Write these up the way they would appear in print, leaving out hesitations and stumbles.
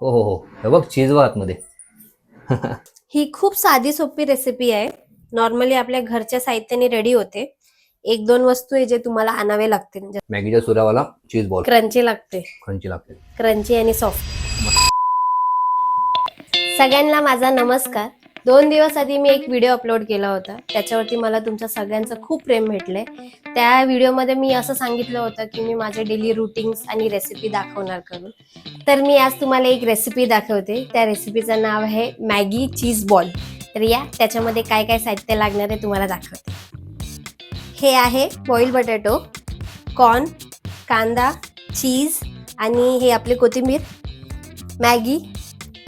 हो हो हो, हे बघ चीज बघ आतमध्ये. ही खूप साधी सोपी रेसिपी आहे. नॉर्मली आपल्या घरच्या साहित्याने रेडी होते. एक दोन वस्तू आहे जे तुम्हाला आणावे लागतील. मॅगीच्या सुरावाला चीज बॉल क्रंची लागते, क्रंची लागते. क्रंची आणि सॉफ्ट. सगळ्यांना माझा नमस्कार. 2 दिवस आधी मी एक व्हिडिओ अपलोड केला होता. त्याच्यावरती मला तुमच्या सगळ्यांचं खूप प्रेम भेटलंय. त्या व्हिडिओमध्ये मी असं सांगितलं होतं की मी माझे डेली रुटीन्स आणि रेसिपी दाखवणार करून. तर मी आज तुम्हाला एक रेसिपी दाखवते. त्या रेसिपीचं नाव आहे मॅगी चीज बॉल. तर या त्याच्यामध्ये काय काय साहित्य लागणार आहे तुम्हाला दाखवते. हे आहे बॉइल्ड बटाटो, कॉर्न, कांदा, चीज आणि हे आपली कोथिंबीर, मॅगी.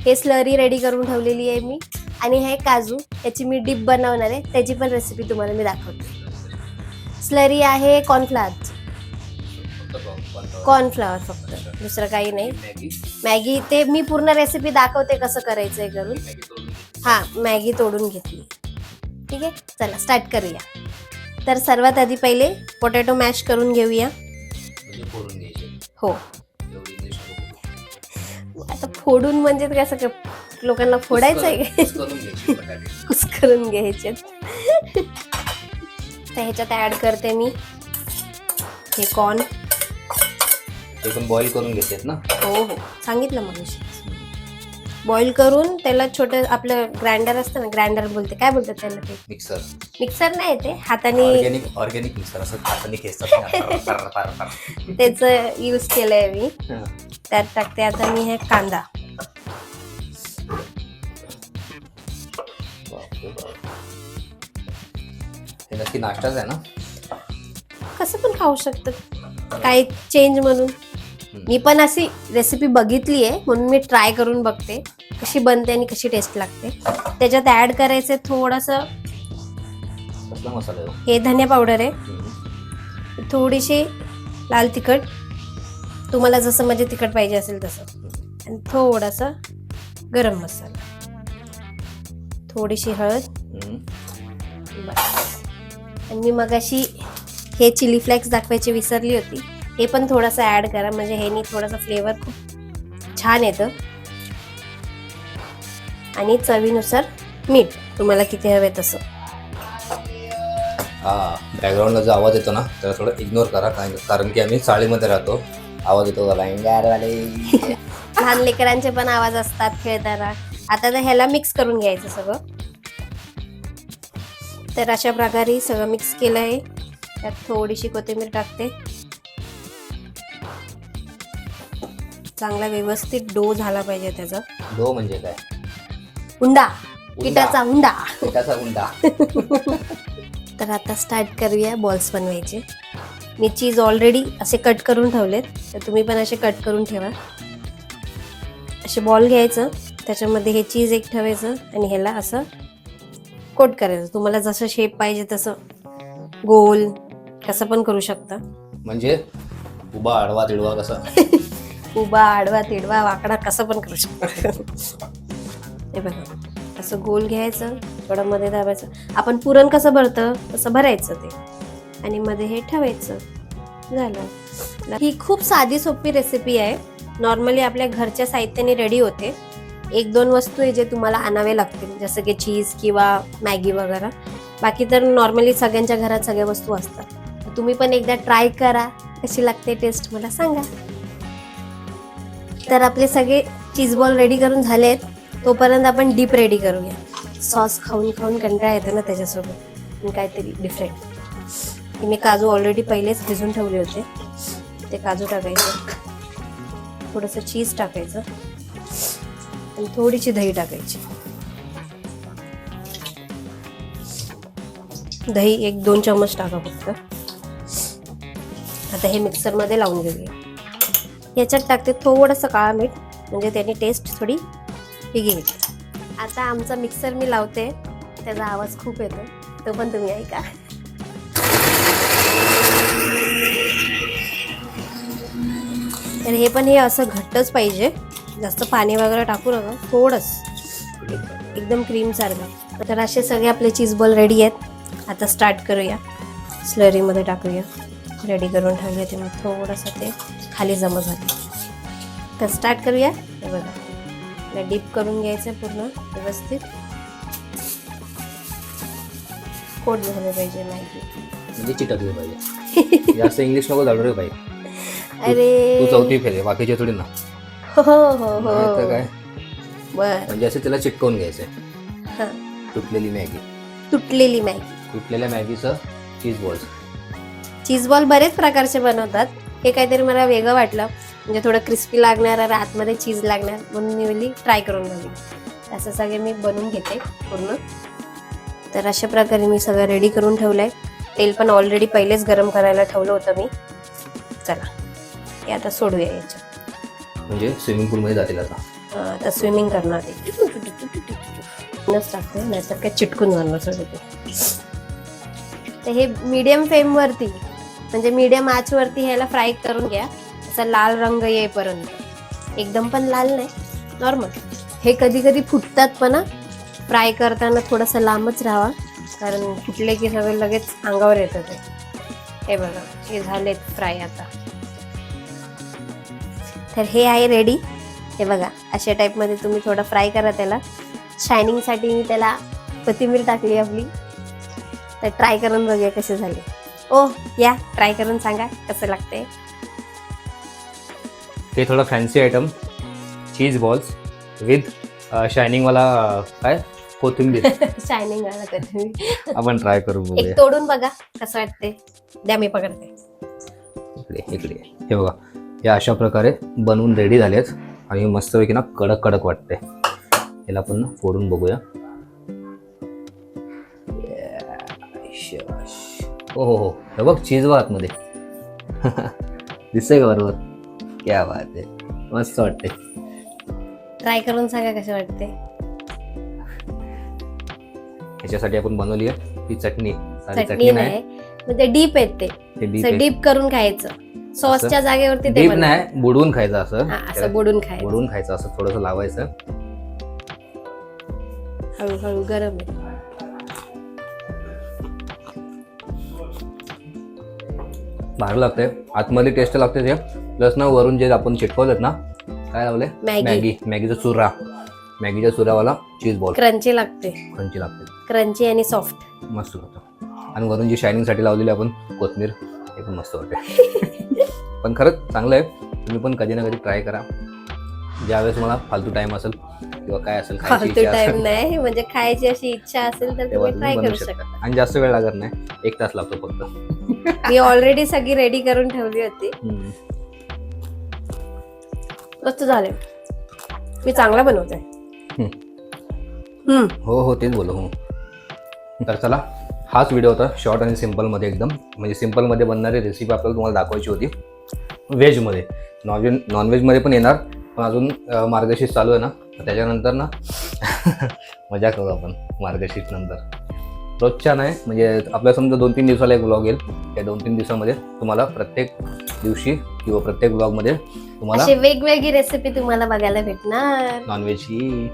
हे स्लरी रेडी करून ठेवलेली आहे मी. आणि हे काजू, याची मी डिप बनवणार आहे. त्याची पण रेसिपी तुम्हाला मी दाखवते. स्लरी आहे कॉर्नफ्लॉवर फक्त, दुसरं काही नाही. मॅगी ते मी पूर्ण रेसिपी दाखवते कसं करायचंय करून. मॅगी तोडून घेतली. ठीक आहे, चला स्टार्ट करूया. तर सर्वात आधी पहिले पोटॅटो मॅश करून घेऊया. हो, आता फोडून म्हणजे कसं लोकांना फोडायचं आहे, कुस्करून घ्यायचे. तर ह्याच्यात ऍड करते मी हे कॉर्न. ते पण बॉईल करून घेतात ना? हो हो, सांगितलं मग. बॉईल करून त्याला छोटं आपलं ग्राइंडर असतं ना, ग्राइंडर बोलते, काय बोलतात त्याला ते? मिक्सर नाही, ते हाताने ऑर्गॅनिक मिक्सर असं हाताने खेचतात. त्याचं यूज केलंय मी. त्यात टाकते आता मी हे कांदा. हे नक्की नाश्ताच आहे ना? कसं पण खाऊ शकतात, काही चेंज म्हणून. मी पण अशी रेसिपी बघितली आहे म्हणून मी ट्राय करून बघते कशी बनते आणि कशी टेस्ट लागते. त्याच्यात ऍड करायचे थोडंसं मसाला, हे धनिया पावडर आहे, थोडीशी लाल तिखट, तुम्हाला जसं म्हणजे तिखट पाहिजे असेल तसं, आणि थोडासा गरम मसाला, थोडीशी हळद. बस. आणि मी मगाशी हे चिली फ्लेक्स दाखवायची विसरली होती, हे पण थोडंसं ऍड करा, म्हणजे ह्यानी थोडासा फ्लेवर खूप छान येतं. आणि चवीनुसार मीठ, तुम्हाला किती हवे तसं. बॅकग्राऊंडला जो आवाज येतो ना त्याला थोडं इग्नोर करा, कारण की आम्ही चाळीमध्ये राहतो. आवाज येतो त्याला लहान लेकरांचे पण आवाज असतात खेळताना. आता तर ह्याला मिक्स करून घ्यायचं सगळं. तर अशा प्रकारे सगळं मिक्स केलं आहे. त्यात थोडीशी कोथिंबीर टाकते. चांगला व्यवस्थित डो झाला पाहिजे त्याचा. डो म्हणजे काय? उंडा, पिठाचा उंडा. पिठाचा उंडा. तर आता स्टार्ट करूया बॉल्स बनवायचे. मी चीज ऑलरेडी असे कट करून ठेवलेत, तर तुम्ही पण असे कट करून ठेवा. असे बॉल घ्यायचं, त्याच्यामध्ये हे चीज एक ठेवायचं आणि ह्याला असं कोट करायचं. तुम्हाला जसं शेप पाहिजे तसं, गोल कसं पण करू शकता. म्हणजे उभा आडवा तिडवा कसं? उभा आडवा तिडवा वाकडा कसं पण करू शकता. हे बघा, असं गोल घ्यायचं, थोडं मध्ये दाबायचं. आपण पुरण कसं भरतं तसं भरायचं ते, आणि मध्ये हे ठेवायचं. झालं. ही खूप साधी सोपी रेसिपी आहे. नॉर्मली आपल्या घरच्या साहित्याने रेडी होते. एक दोन वस्तू आहे जे तुम्हाला आणावे लागतील, जसं की चीज किंवा मॅगी वगैरे. बाकी तर नॉर्मली सगळ्यांच्या घरात सगळ्या वस्तू असतात. तुम्ही पण एकदा ट्राय करा, कशी लागते टेस्ट मला सांगा. तर आपले सगळे चीज बॉल रेडी करून झालेत. तोपर्यंत आपण डीप रेडी करूया. सॉस खाऊन खाऊन कंटाळा येतो ना त्याच्यासोबत, काहीतरी डिफरंट. मी काजू ऑलरेडी पहिलेच भिजून ठेवले होते, ते काजू टाकायचे, थोडंसं चीज टाकायचं आणि थोडीशी दही टाकायची. दही 1-2 चम्मच टाका फक्त. आता हे मिक्सरमध्ये लावून घेऊया. याच्यात टाकते थोडंसं काळा मीठ, म्हणजे त्याने टेस्ट थोडी वेगळी येते. आता आमचा मिक्सर मी लावते, त्याचा आवाज खूप येतो, तो पण तुम्ही ऐका. तर हे पण हे असं घट्टच पाहिजे, जास्त पाणी वगैरे टाकू नका, थोडंच एकदम क्रीम सारखं. तर असे सगळे आपले चीज बॉल रेडी आहेत. आता स्टार्ट करूया. स्लरीमध्ये टाकूया. रेडी करून ठेवूया ते, मग थोडंसं ते खाली जमा झाले. तर स्टार्ट करूया. बघा, डीप करून घ्यायचं पूर्ण व्यवस्थित. कोट झालं पाहिजे मॅगी, म्हणजे चिटकले पाहिजे. जास्त इंग्लिश नको जाणू रे बाई. अरे तू चौथी फेल आहे, बाकीचे थोडी ना. हो हो हो तर काय बर. म्हणजे असं त्याला चिटकवून घ्यायचंय. हा, तुटलेली मॅगी. तुटलेली मॅगी. तुटलेल्या मॅगीचं चीज बॉल्स. चीज बॉल बरेच प्रकारचे बनवतात. हे काहीतरी मला वेगळं वाटलं, म्हणजे थोडं क्रिस्पी लागणार आणि आतमध्ये चीज लागणार, म्हणून मी बोलली ट्राय करून बघली. असं सगळे मी बनवून घेते पूर्ण. तर अशा प्रकारे मी सगळं रेडी करून ठेवलंय. तेल पण ऑलरेडी पहिलेच गरम करायला ठेवलं होतं मी. चला हे आता सोडूया याच्यात. म्हणजे स्विमिंग पूलमध्ये जातील आता. आता स्विमिंग करणार ते टाकते, नाहीतर काय चिटकून जाणार सगळं ते. तर हे मीडियम फ्लेमवरती, म्हणजे मीडियम आचवरती ह्याला फ्राय करून घ्या, असा लाल रंग येईपर्यंत. एकदम पण लाल नाही, नॉर्मल. हे कधी कधी फुटतात पण, फ्राय करताना थोडंसं लांबच राहावा, कारण फुटले की सगळं लगेच अंगावर येतं ते. हे बघा हे झालेत फ्राय आता. तर हे आहे रेडी. हे बघा अशा टाईपमध्ये तुम्ही थोडं फ्राय करा त्याला. शायनिंगसाठी मी त्याला कोथिंबीर टाकली आपली. तर ट्राय करून बघूया कसे झाले. ओ या ट्राय करून सांगा कसं लागते. ते थोडं fancy item, cheese balls with शायनिंगवाला काय कोथिंबीर. शायनिंग वाला कोथिंबीर. आपण ट्राय करू बघूया. एक तोडून बघा कसं वाटते. द्या मी पकडते. इकडे हे बघा, या अशा प्रकारे बनवून रेडी झालेत आणि मस्तपैकी ना कडक कडक वाटते. याला आपण फोडून बघूया. हो हो हो, हे बघ चीज बघ आतमध्ये. दिसतंय का बरोबर? क्या बात आहे, मस्त वाटते. ट्राय करून सांगा कसं वाटते. ह्याच्यासाठी आपण बनवली आहे ही चटणी. साधी चटणी नाही, म्हणजे डीप आहेत ते. डीप करून खायचं. सॉसच्या जागेवरती ते डीप नाही, बुडवून खायचं. असं असं बुडून खायचं. बुडवून खायचं, असं थोडंसं लावायचं. हळूहळू गरम आहे. भारी लागते, आतमध्ये टेस्ट लागते ते. प्लस ना वरून जे आपण चिटकवलेत ना, काय लावले, मॅगीचा चुरा. मॅगीच्या चुरावाला चीज बॉल. क्रंची लागते. क्रंची लागते, क्रंची आणि सॉफ्ट मस्त होतं. आणि वरून जी शायनिंग साठी लावलेली आपण कोथिंबीर, हे पण मस्त वाटते. पण खरंच चांगलं आहे. तुम्ही पण कधी ना कधी ट्राय करा. ज्यावेळेस मला फालतू टाइम असेल किंवा काय असेल, फालतू टाइम नाही, म्हणजे खायची अशी इच्छा असेल तर तुम्ही ट्राय करू शकता. आणि जास्त वेळ लागत नाही, 1 तास लागतो फक्त. मी ऑलरेडी सगळी रेडी करून ठेवली होती. मस्त झाले. मी चांगला बनवते. हो हो, तेच बोलू. हो तर चला, हाच व्हिडिओ होता शॉर्ट आणि सिम्पलमध्ये एकदम. म्हणजे सिम्पलमध्ये बनणारी रेसिपी आपल्याला तुम्हाला दाखवायची होती. व्हेजमध्ये, नॉनव्हेजमध्ये पण येणार, पण अजून मार्गशीर्ष चालू आहे ना, त्याच्यानंतर ना मजा करू आपण मार्गशीर्ष नंतर. रोजच्या नाही, म्हणजे आपल्या समजा 2-3 दिवसाला एक व्लॉग येईल. त्या 2-3 दिवसामध्ये तुम्हाला प्रत्येक दिवशी किंवा प्रत्येक व्लॉगमध्ये तुम्हाला अशी वेगवेगळी रेसिपी तुम्हाला बघायला भेटणार. नॉनव्हेजची.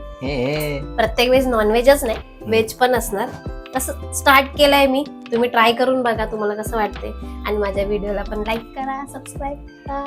प्रत्येक वेळेस नॉनव्हेजच नाही, व्हेज पण असणार. तसं स्टार्ट केलंय मी. तुम्ही ट्राय करून बघा तुम्हाला कसं वाटते. आणि माझ्या व्हिडिओला पण लाईक करा, सबस्क्राईब करा.